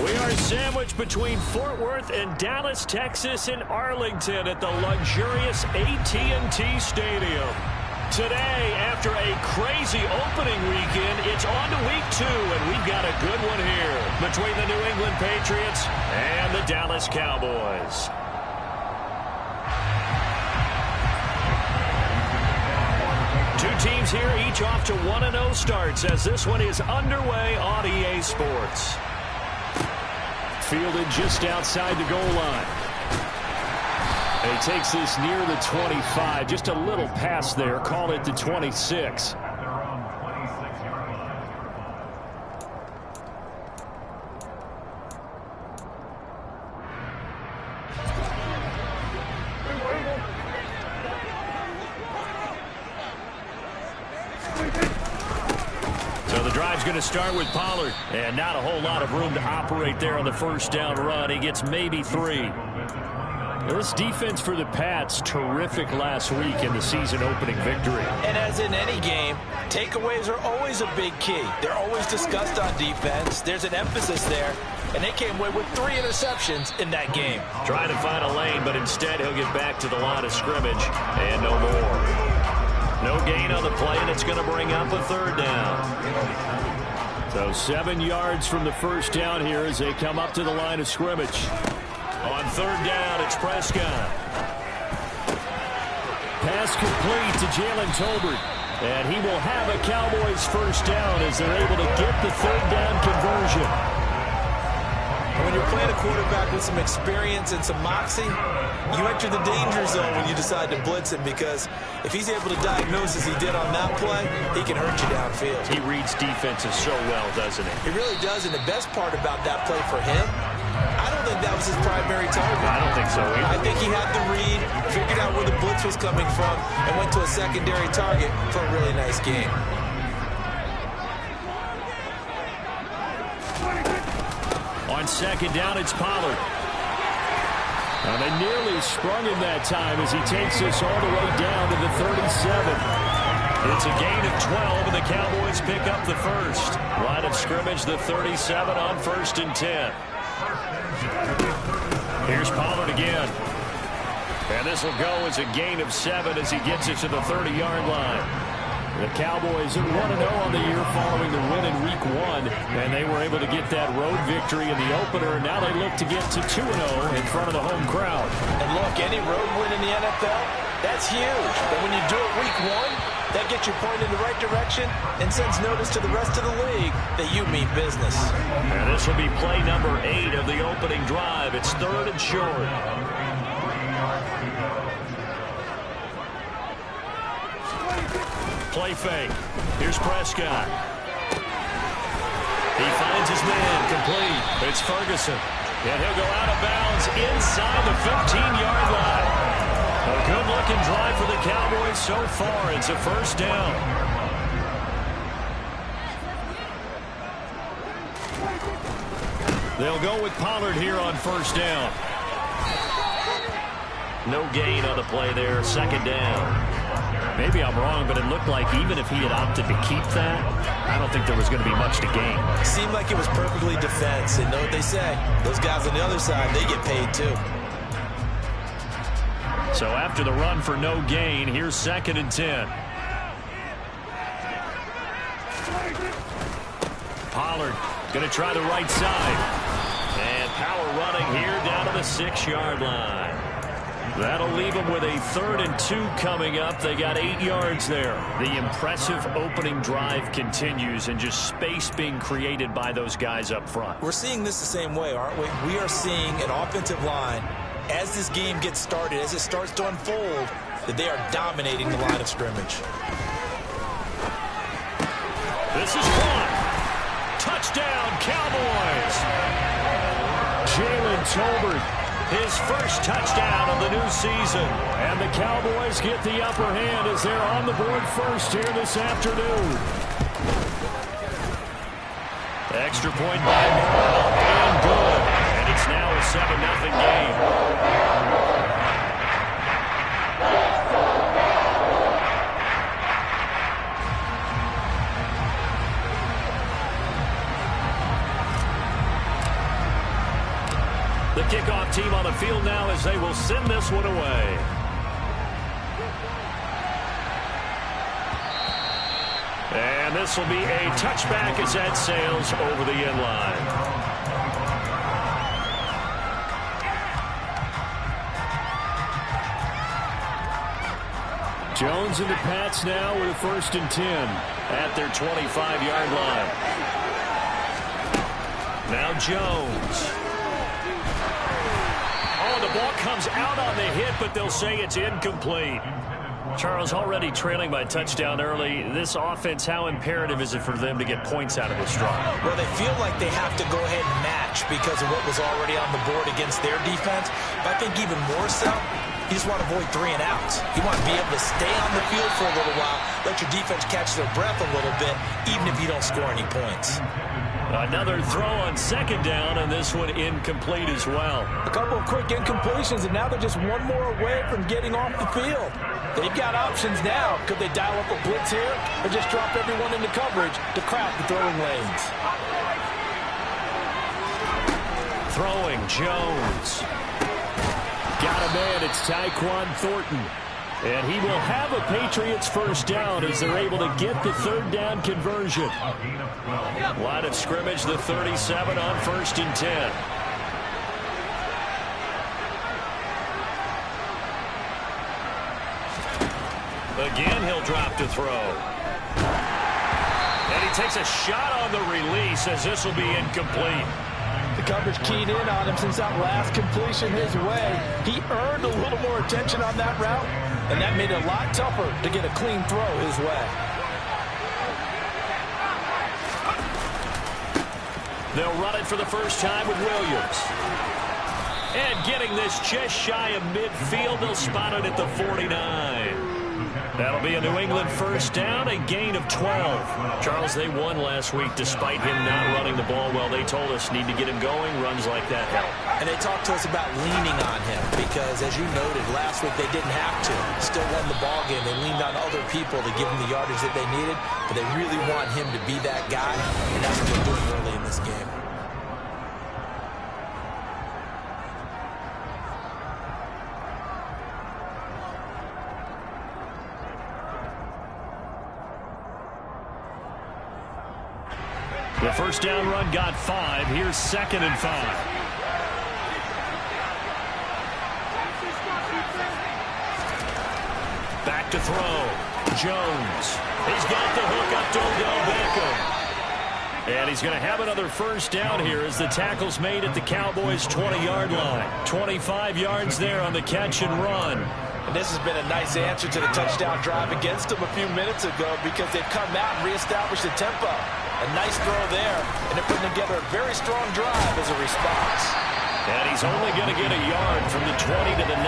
We are sandwiched between Fort Worth and Dallas, Texas, and Arlington at the luxurious AT&T Stadium. Today, after a crazy opening weekend, it's on to week 2, and we've got a good one here between the New England Patriots and the Dallas Cowboys. Two teams here, each off to 1-0 starts as this one is underway on EA Sports. Fielded just outside the goal line. And he takes this near the 25. Just a little pass there. Call it the 26. So the drive's going to start with Pollard. And not a whole lot of room to operate there on the first down run. He gets maybe 3. This defense for the Pats, terrific last week in the season-opening victory. And as in any game, takeaways are always a big key. They're always discussed on defense. There's an emphasis there, and they came away with 3 interceptions in that game. Trying to find a lane, but instead he'll get back to the line of scrimmage, and no more. No gain on the play, and it's going to bring up a 3rd down. So 7 yards from the first down here as they come up to the line of scrimmage. On 3rd down, it's Prescott. Pass complete to Jalen Tolbert. And he will have a Cowboys first down as they're able to get the 3rd down conversion. When you're playing a quarterback with some experience and some moxie, you enter the danger zone when you decide to blitz him, because if he's able to diagnose as he did on that play, he can hurt you downfield. He reads defenses so well, doesn't he? He really does, and the best part about that play for him, I don't think that was his primary target. I don't think so either. I think he had the read, figured out where the blitz was coming from, and went to a secondary target for a really nice game. On 2nd down, it's Pollard. And they nearly sprung him that time as he takes us all the way down to the 37. It's a gain of 12, and the Cowboys pick up the first. Line of scrimmage, the 37 on 1st and 10. Here's Pollard again. And this will go as a gain of 7 as he gets it to the 30-yard line. The Cowboys are 1-0 on the year following the win in Week 1, and they were able to get that road victory in the opener. Now they look to get to 2-0 in front of the home crowd. And look, any road win in the NFL, that's huge. But when you do it Week 1, that gets you pointed in the right direction and sends notice to the rest of the league that you mean business. And this will be play number 8 of the opening drive. It's 3rd and short. Play fake. Here's Prescott. He finds his man complete. It's Ferguson. And he'll go out of bounds inside the 15-yard line. A good-looking drive for the Cowboys so far. It's a first down. They'll go with Pollard here on first down. No gain on the play there. 2nd down. Maybe I'm wrong, but it looked like even if he had opted to keep that, I don't think there was going to be much to gain. It seemed like it was perfectly defense. And know what they say? Those guys on the other side, they get paid too. So after the run for no gain, here's 2nd and 10. Pollard going to try the right side. And power running here down to the 6-yard line. That'll leave them with a 3rd and 2 coming up. They got 8 yards there. The impressive opening drive continues, and just space being created by those guys up front. We're seeing this the same way, aren't we? We are seeing an offensive line, as this game gets started, as it starts to unfold, that they are dominating the line of scrimmage. This is one. Touchdown, Cowboys. Jalen Tolbert. His first touchdown of the new season. And the Cowboys get the upper hand as they're on the board first here this afternoon. Extra point by Morrell, and good. And it's now a 7-0 game. kickoff team on the field now as they will send this one away. And this will be a touchback as that sails over the end line. Jones and the Pats now with a 1st and 10 at their 25-yard line. Now Jones. Oh, the ball comes out on the hit, but they'll say it's incomplete. Charles, already trailing by touchdown early. This offense, how imperative is it for them to get points out of this drive? Well, they feel like they have to go ahead and match because of what was already on the board against their defense. But I think even more so, you just want to avoid 3 and outs. You want to be able to stay on the field for a little while, let your defense catch their breath a little bit, even if you don't score any points. Another throw on 2nd down, and this one incomplete as well. A couple of quick incompletions, and now they're just one more away from getting off the field. They've got options now. Could they dial up a blitz here or just drop everyone into coverage to crowd the throwing lanes? Throwing, Jones. Got a man, it's Tyquan Thornton. And he will have a Patriots 1st down as they're able to get the 3rd down conversion. Line of scrimmage, the 37 on 1st and 10. Again, he'll drop to throw. And he takes a shot on the release as this will be incomplete. The coverage keyed in on him since that last completion his way. He earned a little more attention on that route, and that made it a lot tougher to get a clean throw his way. They'll run it for the first time with Williams. And getting this just shy of midfield, they'll spot it at the 49. That'll be a New England 1st down, a gain of 12. Charles, they won last week despite him not running the ball well. They told us need to get him going. Runs like that help. And they talked to us about leaning on him because, as you noted, last week they didn't have to. Still won the ball game. They leaned on other people to give them the yardage that they needed, but they really want him to be that guy, and that's what they're doing early in this game. The 1st down run got 5. Here's 2nd and 5. Back to throw. Jones. He's got the hook up to Odell Beckham. And he's going to have another 1st down here as the tackle's made at the Cowboys' 20-yard line. 25 yards there on the catch and run. And this has been a nice answer to the touchdown drive against them a few minutes ago because they've come out and reestablished the tempo. A nice throw there, and they're putting together a very strong drive as a response. And he's only going to get a yard from the 20 to the 19.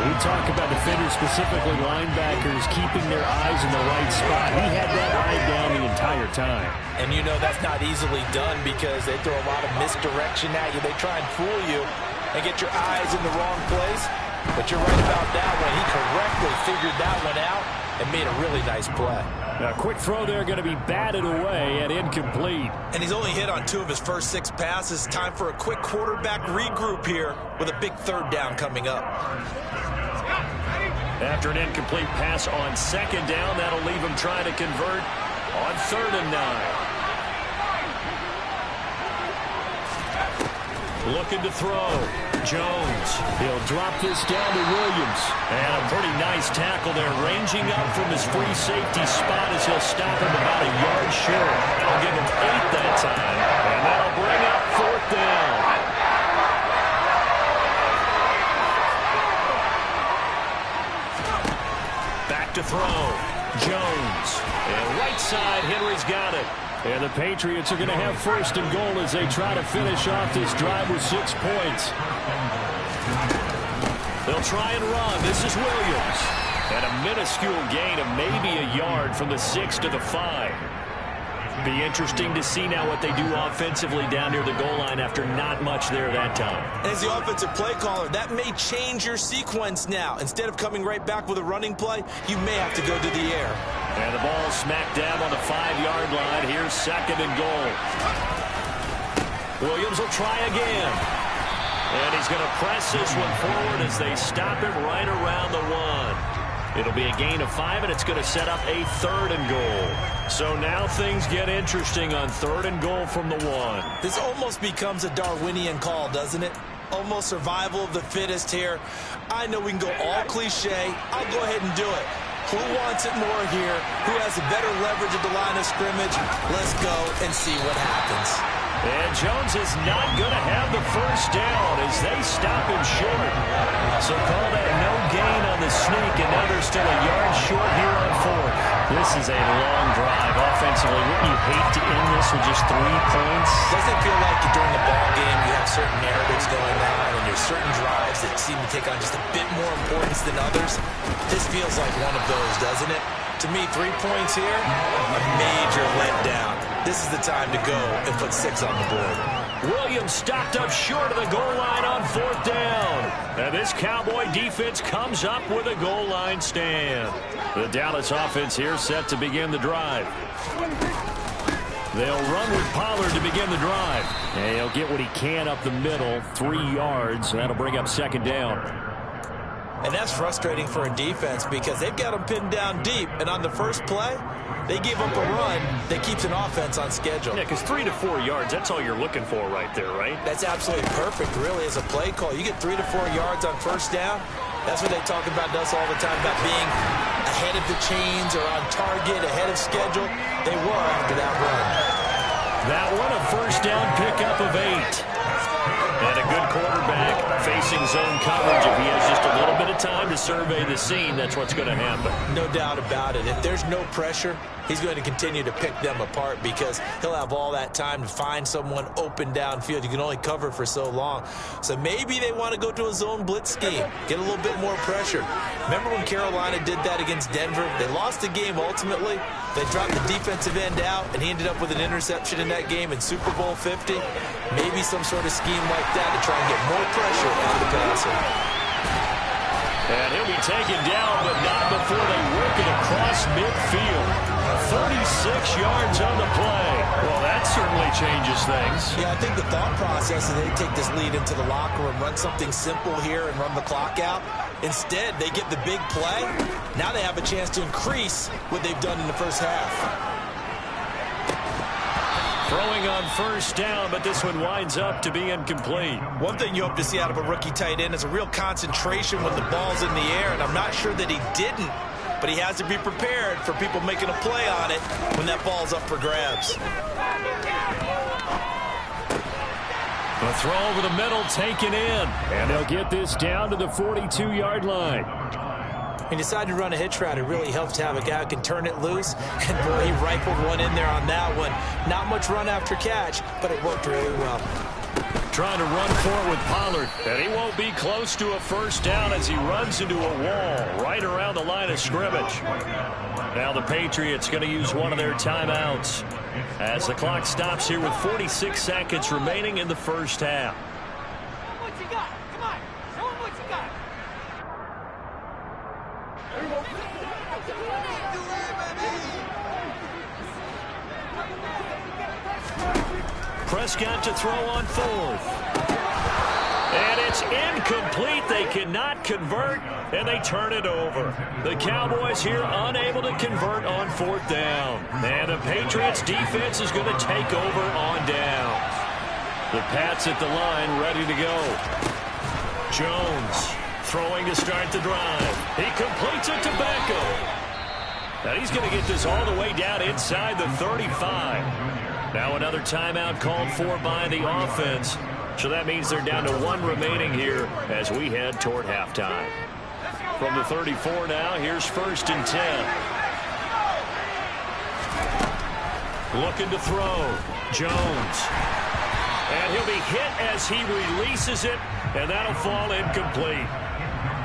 We talk about defenders, specifically linebackers, keeping their eyes in the right spot. He had that eye down the entire time. And you know that's not easily done because they throw a lot of misdirection at you. They try and fool you and get your eyes in the wrong place. But you're right about that one. He correctly figured that one out and made a really nice play. Now, a quick throw there going to be batted away and incomplete. And he's only hit on 2 of his first 6 passes. Time for a quick quarterback regroup here with a big 3rd down coming up. After an incomplete pass on 2nd down, that'll leave him trying to convert on 3rd and 9. Looking to throw. Jones. He'll drop this down to Williams. And a pretty nice tackle there, ranging up from his free safety spot as he'll stop him about a yard short. I'll give him 8 that time. And that'll bring up 4th down. Back to throw. Jones. And right side, Henry's got it. And the Patriots are going to have 1st and goal as they try to finish off this drive with 6 points. They'll try and run. This is Williams. And a minuscule gain of maybe a yard from the 6 to the 5. Be interesting to see now what they do offensively down near the goal line after not much there that time. As the offensive play caller, that may change your sequence now. Instead of coming right back with a running play, you may have to go to the air. And the ball smack dab on the 5-yard line. Here's 2nd and goal. Williams will try again. And he's going to press this one forward as they stop him right around the 1. It'll be a gain of 5, and it's going to set up a 3rd and goal. So now things get interesting on 3rd and goal from the 1. This almost becomes a Darwinian call, doesn't it? Almost survival of the fittest here. I know we can go all cliche. I'll go ahead and do it. Who wants it more here? Who has a better leverage at the line of scrimmage? Let's go and see what happens. And Jones is not going to have the first down as they stop him short. So call that no gain on the sneak, and now they're still a yard short here on 4th. This is a long drive offensively. Wouldn't you hate to end this with just 3 points? Doesn't feel like during the ball game you have certain narratives going on and there's certain drives that seem to take on just a bit more importance than others? This feels like one of those, doesn't it? To me, 3 points here, a major letdown. This is the time to go and put 6 on the board. Williams stopped up short of the goal line on 4th down. And this Cowboy defense comes up with a goal line stand. The Dallas offense here set to begin the drive. They'll run with Pollard to begin the drive. And he'll get what he can up the middle, 3 yards. That'll bring up 2nd down. And that's frustrating for a defense because they've got them pinned down deep. And on the first play, they give up a run that keeps an offense on schedule. Yeah, because 3 to 4 yards, that's all you're looking for right there, right? That's absolutely perfect, really, as a play call. You get 3 to 4 yards on first down. That's what they talk about us all the time, about being ahead of the chains or on target, ahead of schedule. They were after that run. That one, a first down pickup of 8. And a good quarterback facing zone coverage. If he has just a little bit of time to survey the scene, that's what's going to happen. No doubt about it. If there's no pressure, he's going to continue to pick them apart because he'll have all that time to find someone open downfield. You can only cover for so long. So maybe they want to go to a zone blitz scheme, get a little bit more pressure. Remember when Carolina did that against Denver? They lost the game ultimately. They dropped the defensive end out, and he ended up with an interception in that game in Super Bowl 50. Maybe some sort of scheme like that to try and get more pressure on the passer. And he'll be taken down, but not before they work it across midfield. 36 yards on the play. Well, that certainly changes things. Yeah, I think the thought process is they take this lead into the locker room, run something simple here and run the clock out. Instead, they get the big play. Now they have a chance to increase what they've done in the first half. Throwing on first down, but this one winds up to be incomplete. One thing you hope to see out of a rookie tight end is a real concentration when the ball's in the air, and I'm not sure that he didn't, but he has to be prepared for people making a play on it when that ball's up for grabs. The throw over the middle taken in, and they'll get this down to the 42-yard line. He decided to run a hitch route. It really helps to have a guy who can turn it loose. And, boy, he rifled one in there on that one. Not much run after catch, but it worked really well. Trying to run for it with Pollard. And he won't be close to a first down as he runs into a wall right around the line of scrimmage. Now the Patriots going to use one of their timeouts as the clock stops here with 46 seconds remaining in the first half. What you got? Come on. Show him what you got. Prescott to throw on 4th. And it's incomplete. They cannot convert, and they turn it over. The Cowboys here unable to convert on 4th down. And the Patriots defense is going to take over on down. The Pats at the line ready to go. Jones throwing to start the drive. He completes it to Beckham. And he's going to get this all the way down inside the 35. Now another timeout called for by the offense. So that means they're down to 1 remaining here as we head toward halftime. From the 34 now, here's 1st and 10. Looking to throw. Jones. And he'll be hit as he releases it, and that'll fall incomplete.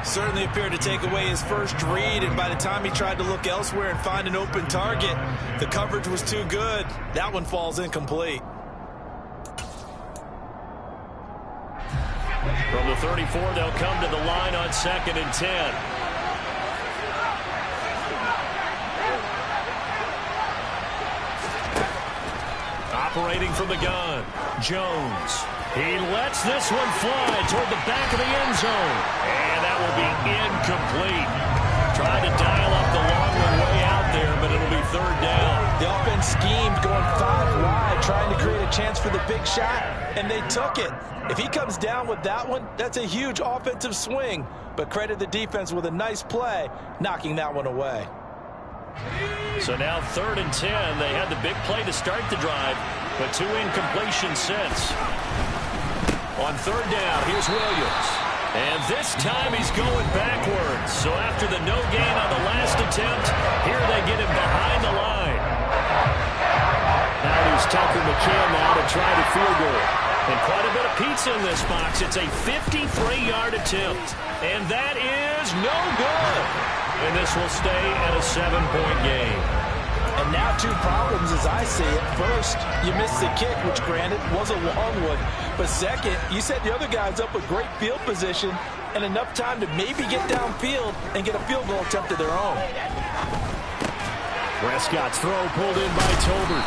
Certainly appeared to take away his first read, and by the time he tried to look elsewhere and find an open target, the coverage was too good. That one falls incomplete. From the 34, they'll come to the line on 2nd and 10. operating from the gun. Jones. He lets this one fly toward the back of the end zone. And that will be incomplete. Tried to dial up the long one way out there, but it'll be third down. The offense schemed going 5 wide, trying to create a chance for the big shot, and they took it. If he comes down with that one, that's a huge offensive swing. But credit the defense with a nice play, knocking that one away. So now 3rd and 10. They had the big play to start the drive, but 2 incompletions since. On 3rd down, here's Williams. And this time he's going backwards. So after the no gain on the last attempt, here they get him behind the line. Now here's Tucker McKinn now to try the field goal. And quite a bit of pizza in this box. It's a 53-yard attempt. And that is no good. And this will stay at a 7-point game. And now 2 problems as I see it. First, you missed the kick, which granted was a long one. But second, you set the other guys up with great field position and enough time to maybe get downfield and get a field goal attempt of their own. Prescott's throw pulled in by Tolbert.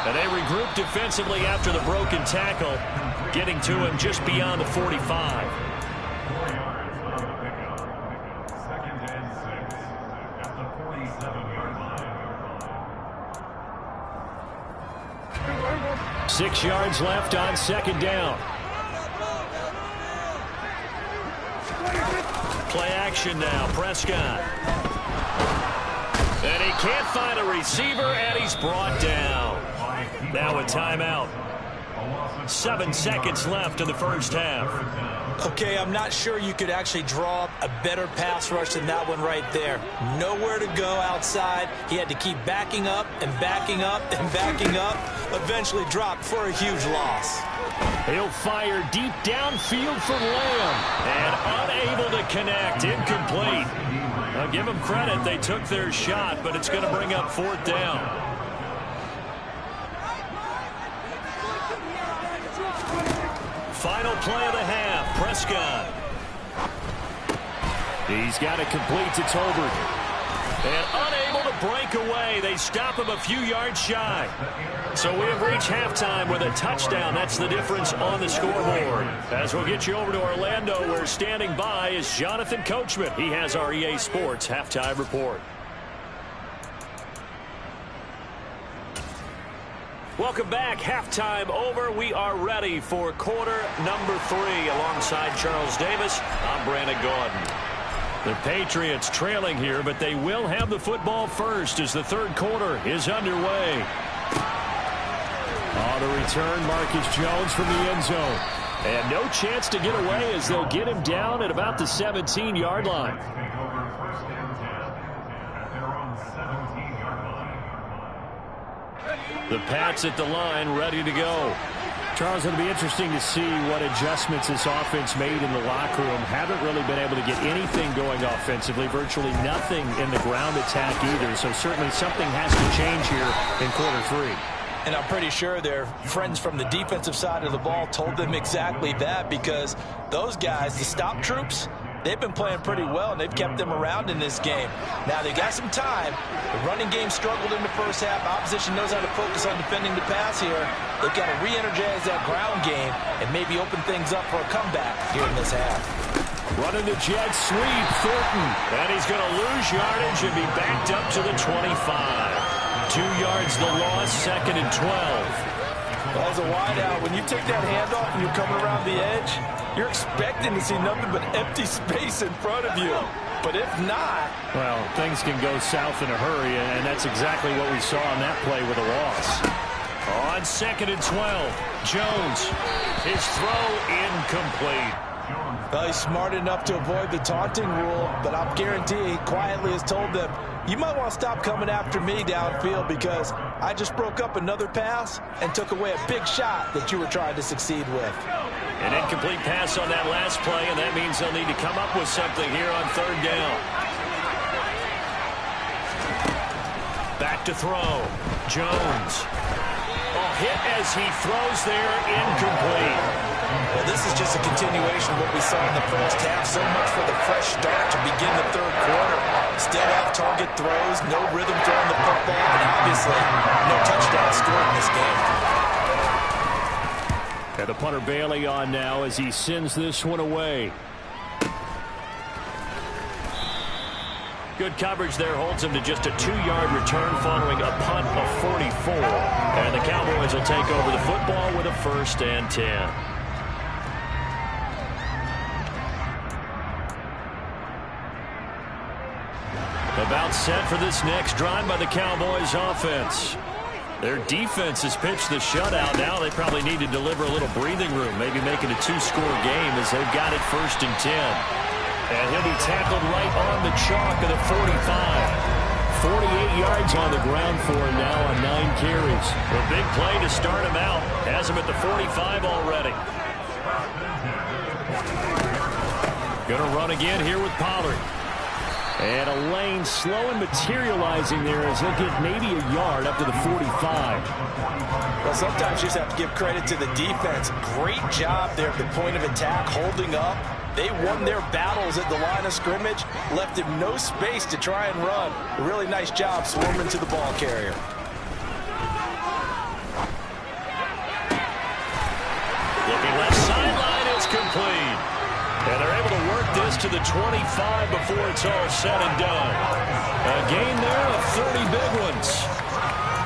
And they regroup defensively after the broken tackle, getting to him just beyond the 45. 6 yards left on 2nd down. Play action now, Prescott. And he can't find a receiver, and he's brought down. Now a timeout. 7 seconds left in the first half. Okay, I'm not sure you could actually draw up a better pass rush than that one right there. Nowhere to go outside. He had to keep backing up and backing up and backing up. Eventually dropped for a huge loss. He'll fire deep downfield for Lamb. And unable to connect. Incomplete. I'll give them credit. They took their shot, but it's going to bring up 4th down. Final play of the half, Prescott. He's got it complete to Tolbert. And unable to break away. They stop him a few yards shy. So we have reached halftime with a touchdown. That's the difference on the scoreboard. As we'll get you over to Orlando, where standing by is Jonathan Coachman. He has our EA Sports halftime report. Welcome back. Halftime over. We are ready for quarter number 3. Alongside Charles Davis, I'm Brandon Gaudin. The Patriots trailing here, but they will have the football first as the 3rd quarter is underway. On the return, Marcus Jones from the end zone. And no chance to get away as they'll get him down at about the 17-yard line. The Pats at the line, ready to go. Charles, it'll be interesting to see what adjustments this offense made in the locker room. Haven't really been able to get anything going offensively, virtually nothing in the ground attack either. So certainly something has to change here in quarter 3. And I'm pretty sure their friends from the defensive side of the ball told them exactly that, because those guys, the stop troops, they've been playing pretty well, and they've kept them around in this game. Now, they got some time. The running game struggled in the first half. Opposition knows how to focus on defending the pass here. They've got to re-energize that ground game and maybe open things up for a comeback here in this half. Running the jet sweep, Thornton. And he's going to lose yardage and be backed up to the 25. 2 yards the loss, 2nd and 12. Well, as a wideout, when you take that handoff and you're coming around the edge, you're expecting to see nothing but empty space in front of you. But if not... Well, things can go south in a hurry, and that's exactly what we saw on that play with a loss. On 2nd and 12, Jones. His throw incomplete. Well, he's smart enough to avoid the taunting rule, but I'll guarantee he quietly has told them, you might want to stop coming after me downfield because I just broke up another pass and took away a big shot that you were trying to succeed with. An incomplete pass on that last play, and that means they'll need to come up with something here on 3rd down. Back to throw. Jones. Hit as he throws there, incomplete. Well, this is just a continuation of what we saw in the first half. So much for the fresh start to begin the 3rd quarter. Still off-target throws, no rhythm throwing the football, and obviously no touchdown scored in this game. The punter Bailey on now as he sends this one away. Good coverage there holds him to just a 2-yard return following a punt of 44. And the Cowboys will take over the football with a 1st and 10. About set for this next drive by the Cowboys offense. Their defense has pitched the shutout. Now they probably need to deliver a little breathing room, maybe make it a 2-score game as they've got it 1st and 10. And he'll be tackled right on the chalk of the 45. 48 yards on the ground for him now on 9 carries. A big play to start him out. Has him at the 45 already. Gonna run again here with Pollard. And a lane slow and materializing there as he'll get maybe a yard up to the 45. Well, sometimes you just have to give credit to the defense. Great job there at the point of attack, holding up. They won their battles at the line of scrimmage, left him no space to try and run. A really nice job swarming to the ball carrier. Looking left sideline, it's complete. And they're able to work this to the 25 before it's all said and done. A gain there of 30 big ones.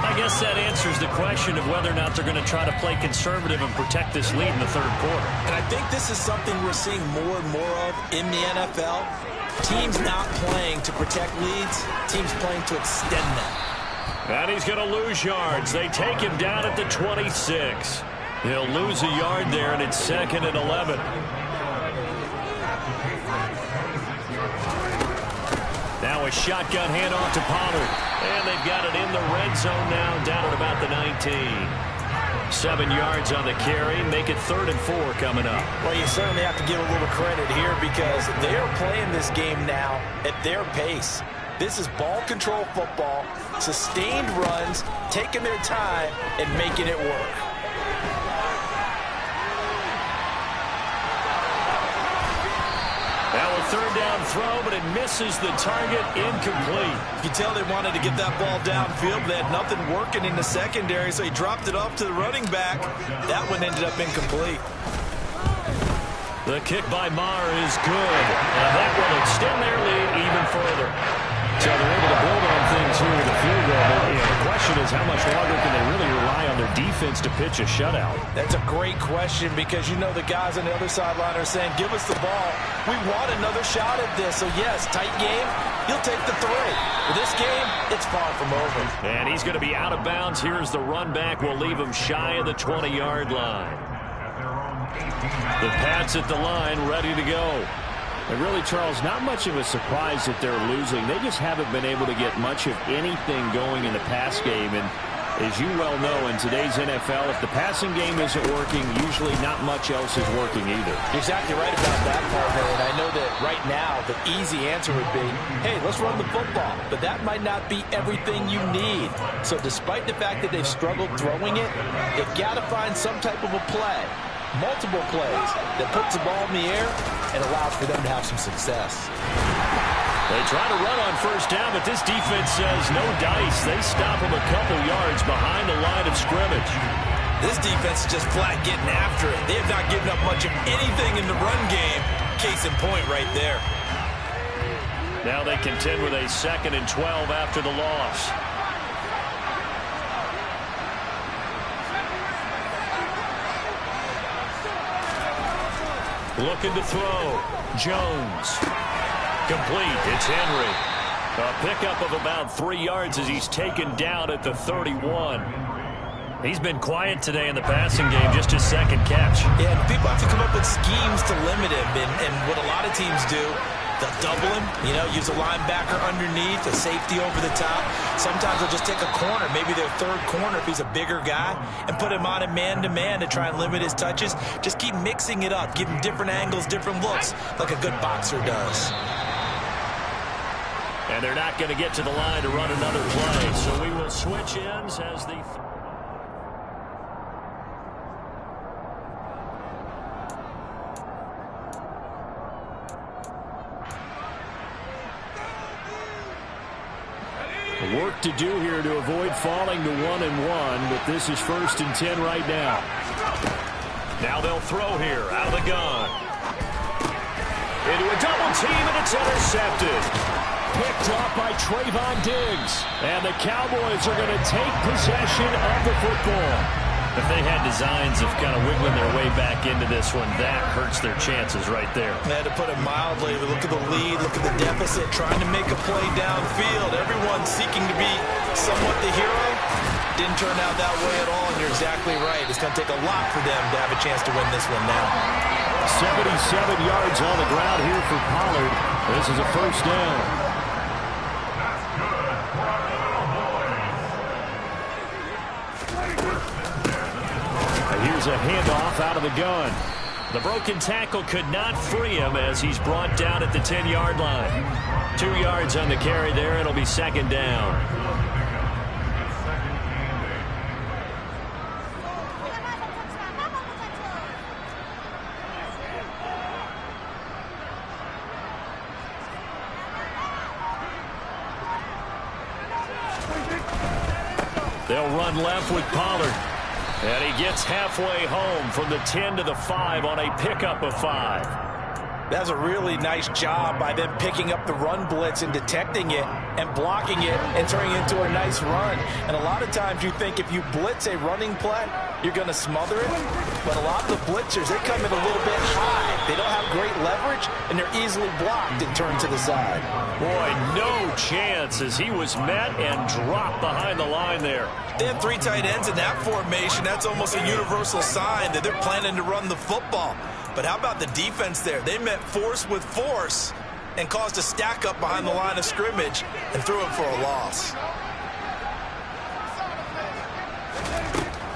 I guess that answers the question of whether or not they're going to try to play conservative and protect this lead in the 3rd quarter. And I think this is something we're seeing more and more of in the NFL. Teams not playing to protect leads, teams playing to extend them. And he's going to lose yards. They take him down at the 26. He'll lose a yard there, and it's 2nd and 11. Now a shotgun handoff to Pollard. And they've got it in the red zone now, down at about the 19. 7 yards on the carry. Make it 3rd and 4 coming up. Well, you certainly have to give a little credit here because they're playing this game now at their pace. This is ball control football, sustained runs, taking their time, and making it work. Now a 3rd down throw, but it misses the target, incomplete. You can tell they wanted to get that ball downfield, but they had nothing working in the secondary, so he dropped it off to the running back. That one ended up incomplete. The kick by Maher is good. And that will extend their lead even further. So they're able to build on things here with a field goal. The question is, how much longer can they really rely on their defense to pitch a shutout? That's a great question because you know the guys on the other sideline are saying, give us the ball. We want another shot at this. So, yes, tight game, you'll take the 3. For this game, it's far from over. And he's going to be out of bounds. Here's the run back. We'll leave him shy of the 20-yard line. The Pats at the line, ready to go. And really, Charles, not much of a surprise that they're losing. They just haven't been able to get much of anything going in the pass game. And as you well know, in today's NFL, if the passing game isn't working, usually not much else is working either. You're exactly right about that, partner. And I know that right now the easy answer would be, hey, let's run the football. But that might not be everything you need. So despite the fact that they've struggled throwing it, they've got to find some type of a play. Multiple plays that puts the ball in the air and allows for them to have some success. They try to run on 1st down, but this defense says no dice. They stop them a couple yards behind the line of scrimmage. This defense is just flat getting after it. They have not given up much of anything in the run game. Case in point right there. Now they contend with a 2nd and 12 after the loss. Looking to throw. Jones. Complete. It's Henry. A pickup of about 3 yards as he's taken down at the 31. He's been quiet today in the passing game, just his 2nd catch. Yeah, and people have to come up with schemes to limit him. And what a lot of teams do, they'll double him, use a linebacker underneath, a safety over the top. Sometimes they'll just take a corner, maybe their 3rd corner if he's a bigger guy, and put him on a man-to-man to try and limit his touches. Just keep mixing it up, give him different angles, different looks, like a good boxer does. And they're not going to get to the line to run another play, so we will switch ends as the... Work to do here to avoid falling to 1-1, but this is 1st and 10 right now. Now they'll throw here out of the gun. Into a double team, and it's intercepted. Picked off by Trayvon Diggs. And the Cowboys are going to take possession of the football. If they had designs of kind of wiggling their way back into this one, that hurts their chances right there. Man, to put it mildly, look at the lead, look at the deficit, trying to make a play downfield. Everyone seeking to be somewhat the hero. Didn't turn out that way at all, and you're exactly right. It's going to take a lot for them to have a chance to win this one now. 77 yards on the ground here for Pollard. This is a first down. Here's a handoff out of the gun. The broken tackle could not free him as he's brought down at the 10-yard line. 2 yards on the carry there. It'll be second down. They'll run left with Pollard. And he gets halfway home from the 10 to the 5 on a pickup of 5. That's a really nice job by them picking up the run blitz and detecting it and blocking it and turning it into a nice run. And a lot of times you think if you blitz a running play, you're going to smother it. But a lot of the blitzers, they come in a little bit high. They don't have great leverage, and they're easily blocked and turned to the side. Boy, no chance as he was met and dropped behind the line there. They have 3 tight ends in that formation. That's almost a universal sign that they're planning to run the football. But how about the defense there? They met force with force and caused a stack up behind the line of scrimmage and threw it for a loss.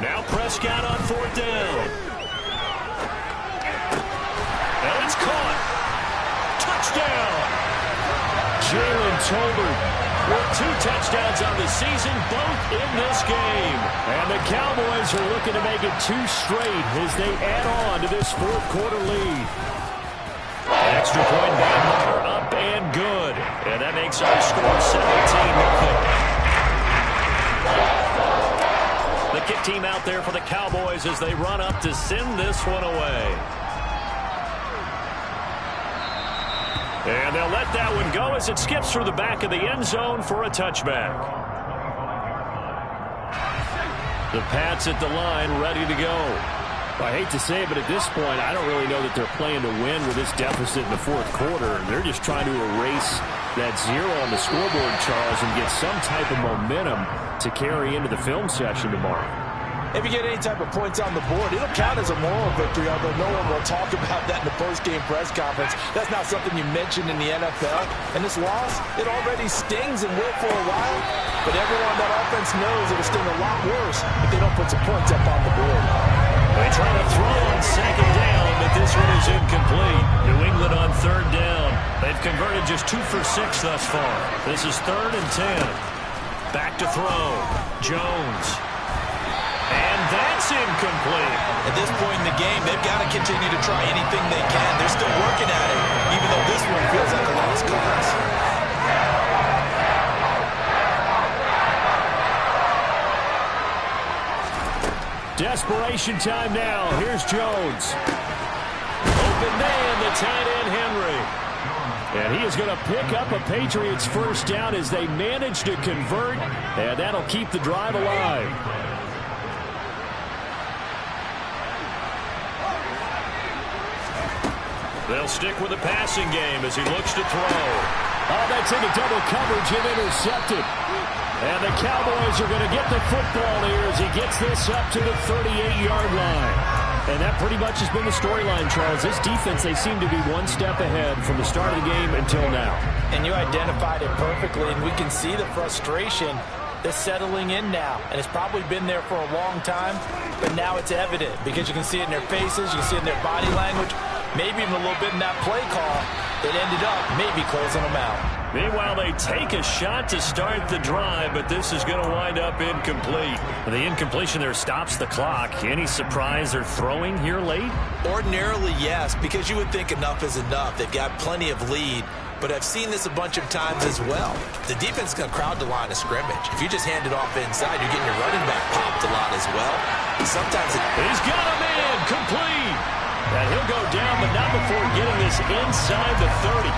Now Prescott on 4th down. And it's caught. Touchdown. Jalen Tolbert with 2 touchdowns on the season, both in this game. And the Cowboys are looking to make it 2 straight as they add on to this 4th quarter lead. Extra point number up and good. And that makes our score 17-0. The kick team out there for the Cowboys as they run up to send this one away. And they'll let that one go as it skips through the back of the end zone for a touchback. The Pats at the line ready to go. I hate to say it, but at this point, I don't really know that they're playing to win with this deficit in the 4th quarter. They're just trying to erase that 0 on the scoreboard, Charles, and get some type of momentum to carry into the film session tomorrow. If you get any type of points on the board, it'll count as a moral victory, although no one will talk about that in the post-game press conference. That's not something you mentioned in the NFL. And this loss, it already stings and will for a while. But everyone on that offense knows it'll sting a lot worse if they don't put some points up on the board. They try to throw on 2nd down, but this one is incomplete. New England on 3rd down. They've converted just 2 for 6 thus far. This is 3rd and 10. Back to throw. Jones. And that's incomplete. At this point in the game, they've got to continue to try anything they can. They're still working at it, even though this one feels like a lost cause. Desperation time now. Here's Jones. Open man, the tight end, Henry. And he is going to pick up a Patriots first down as they manage to convert, and that'll keep the drive alive. They'll stick with the passing game as he looks to throw. Oh, that's into double coverage and intercepted. And the Cowboys are going to get the football here as he gets this up to the 38-yard line. And that pretty much has been the storyline, Charles. This defense, they seem to be one step ahead from the start of the game until now. And you identified it perfectly, and we can see the frustration that's settling in now. And it's probably been there for a long time, but now it's evident because you can see it in their faces, you can see it in their body language, maybe even a little bit in that play call that ended up maybe closing them out. Meanwhile, they take a shot to start the drive, but this is going to wind up incomplete. The incompletion there stops the clock. Any surprise they're throwing here late? Ordinarily, yes, because you would think enough is enough. They've got plenty of lead, but I've seen this a bunch of times as well. The defense is going to crowd the line of scrimmage. If you just hand it off inside, you're getting your running back popped a lot as well. Sometimes he's got a man complete. before getting this inside the 30.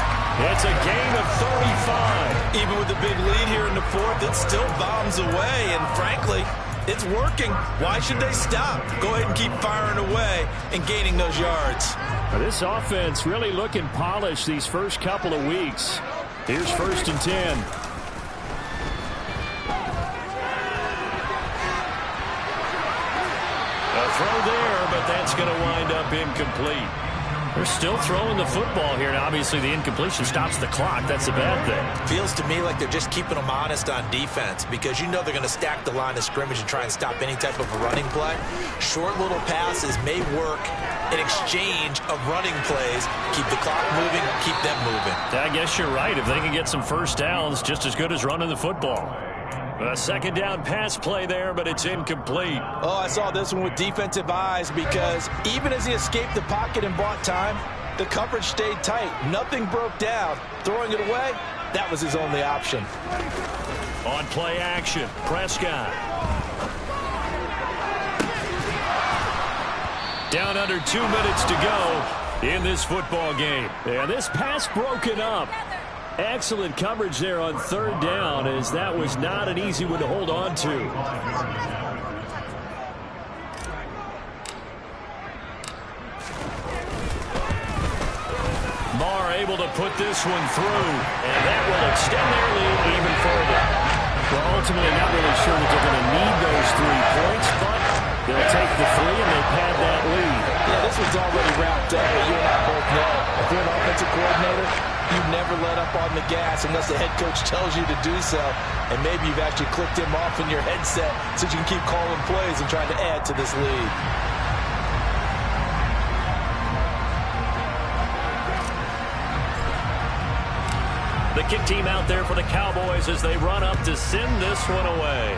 It's a gain of 35. Even with the big lead here in the fourth, it still bombs away, and frankly, it's working. Why should they stop? Go ahead and keep firing away and gaining those yards. This offense really looking polished these first couple of weeks. Here's 1st and 10. A throw there, but that's going to wind up incomplete. They're still throwing the football here. Now, obviously, the incompletion stops the clock. That's a bad thing. Feels to me like they're just keeping them honest on defense because you know they're going to stack the line of scrimmage and try and stop any type of a running play. Short little passes may work in exchange of running plays. Keep the clock moving, keep them moving. I guess you're right. If they can get some first downs, just as good as running the football. A 2nd down pass play there, but it's incomplete. Oh, I saw this one with defensive eyes because even as he escaped the pocket and bought time, the coverage stayed tight. Nothing broke down. Throwing it away, that was his only option. On play action, Prescott. Down under 2 minutes to go in this football game. And this pass broken up. Excellent coverage there on 3rd down, as that was not an easy one to hold on to. Marr able to put this one through, and that will extend their lead even further. Well, ultimately not really sure that they're going to need those 3 points, but they'll take the 3 and they pad that lead. Yeah, this one's already wrapped up, but you and I both know if you're an offensive coordinator, you never let up on the gas unless the head coach tells you to do so. And maybe you've actually clicked him off in your headset so you can keep calling plays and trying to add to this lead. The kick team out there for the Cowboys as they run up to send this one away.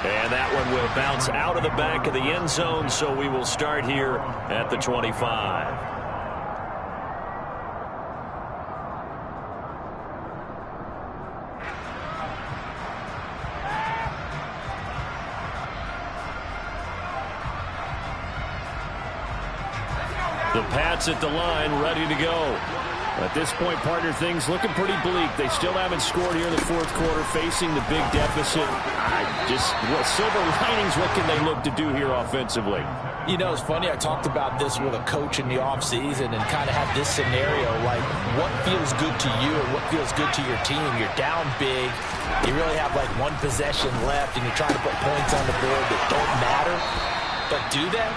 And that one will bounce out of the back of the end zone, so we will start here at the 25. The Pats at the line, ready to go. At this point, partner, things looking pretty bleak. They still haven't scored here in the 4th quarter, facing the big deficit. Silver linings, what can they look to do here offensively? You know, it's funny, I talked about this with a coach in the offseason and kind of had this scenario, like what feels good to you and what feels good to your team. You're down big. You really have like 1 possession left, and you're trying to put points on the board that don't matter. But do they?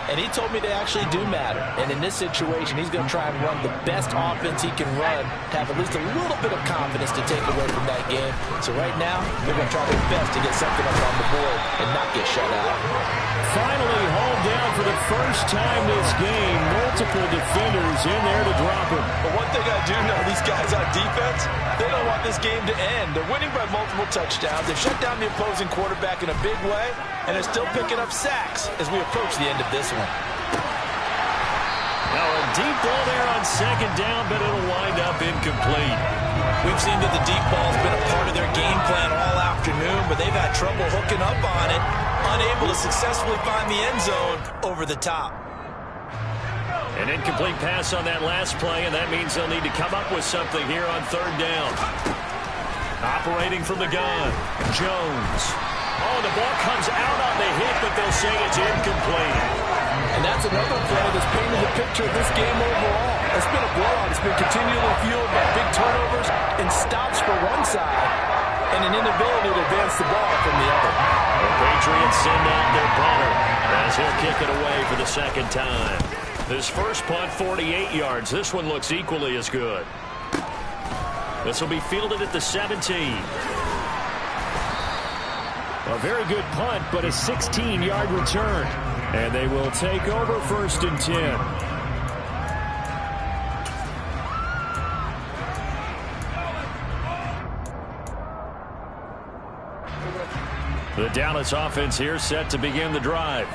And he told me they actually do matter. And in this situation, he's going to try and run the best offense he can run to have at least a little bit of confidence to take away from that game. So right now, they're going to try their best to get something up on the board and not get shut out. Finally hauled down for the first time this game. Multiple defenders in there to drop him. But one thing I do know, these guys on defense, they don't want this game to end. They're winning by multiple touchdowns. They've shut down the opposing quarterback in a big way, and they're still picking up sacks as we approach the end of this one. Now a deep ball there on 2nd down, but it'll wind up incomplete. We've seen that the deep ball's been a part of their game plan all afternoon, but they've had trouble hooking up on it, unable to successfully find the end zone over the top. An incomplete pass on that last play, and that means they'll need to come up with something here on 3rd down. Operating from the gun, Jones. Oh, the ball comes out on the hit, but they'll say it's incomplete. And that's another play that's painted the picture of this game overall. It's been a blowout. It's been continually fueled by big turnovers and stops for one side and an inability to advance the ball from the other. The Patriots send out their punter as he'll kick it away for the 2nd time. His first punt, 48 yards. This one looks equally as good. This will be fielded at the 17. A very good punt, but a 16-yard return. And they will take over 1st and 10. The Dallas offense here set to begin the drive.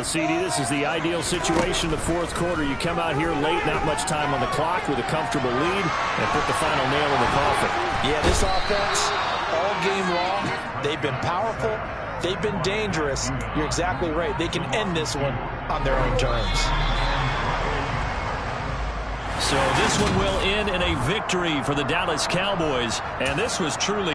CD, this is the ideal situation in the fourth quarter. You come out here late, not much time on the clock, with a comfortable lead, and put the final nail in the coffin. Yeah, this offense, all game long, they've been powerful, they've been dangerous. You're exactly right. They can end this one on their own terms. So this one will end in a victory for the Dallas Cowboys, and this was truly